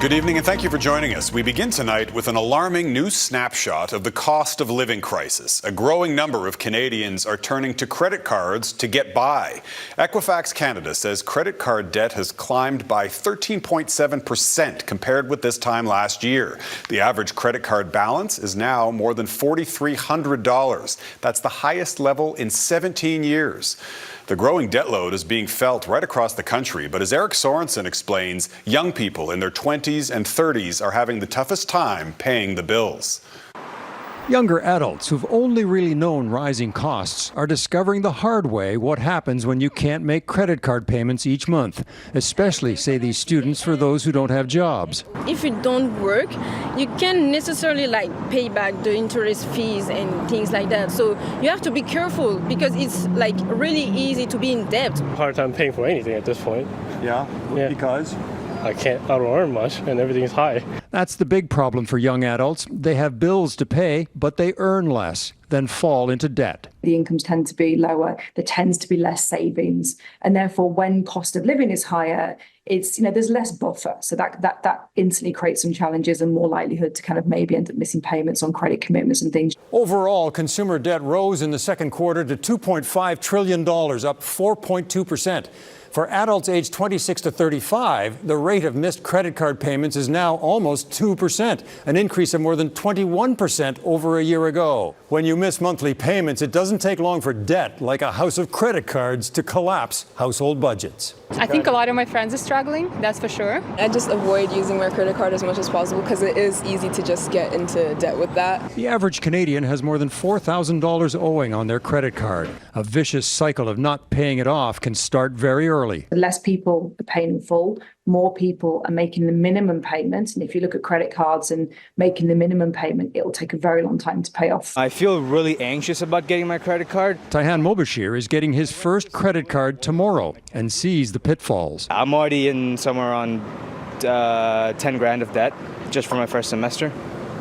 Good evening and thank you for joining us. We begin tonight with an alarming new snapshot of the cost of living crisis. A growing number of Canadians are turning to credit cards to get by. Equifax Canada says credit card debt has climbed by 13.7% compared with this time last year. The average credit card balance is now more than $4,300. That's the highest level in 17 years. The growing debt load is being felt right across the country, but as Eric Sorensen explains, young people in their 20s and 30s are having the toughest time paying the bills. Younger adults who've only really known rising costs are discovering the hard way what happens when you can't make credit card payments each month, especially, say these students, for those who don't have jobs. If you don't work, you can't necessarily pay back the interest fees and things like that. So you have to be careful because it's really easy to be in debt. Hard time paying for anything at this point. Yeah. Because? I don't earn much and everything's high. That's the big problem for young adults. They have bills to pay, but they earn less, then fall into debt. The incomes tend to be lower, there tends to be less savings, and therefore when cost of living is higher, it's there's less buffer. So that instantly creates some challenges and more likelihood to kind of maybe end up missing payments on credit commitments and things. Overall, consumer debt rose in the second quarter to $2.5 trillion, up 4.2%. For adults aged 26 to 35, the rate of missed credit card payments is now almost 2%, an increase of more than 21% over a year ago. When you miss monthly payments, it doesn't take long for debt, like a house of credit cards, to collapse household budgets. I think a lot of my friends are struggling, that's for sure. I just avoid using my credit card as much as possible because it is easy to just get into debt with that. The average Canadian has more than $4,000 owing on their credit card. A vicious cycle of not paying it off can start very early. Less people are paying in full, more people are making the minimum payment. And if you look at credit cards and making the minimum payment, it'll take a very long time to pay off. I feel really anxious about getting my credit card. Taihan Mobashir is getting his first credit card tomorrow and sees the pitfalls. I'm already in somewhere on 10 grand of debt just for my first semester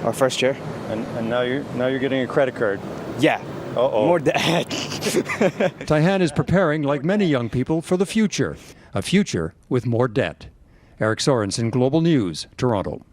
or first year. And now you're getting a credit card. Yeah. More debt. Taihan is preparing, like many young people, for the future. A future with more debt. Eric Sorensen, Global News, Toronto.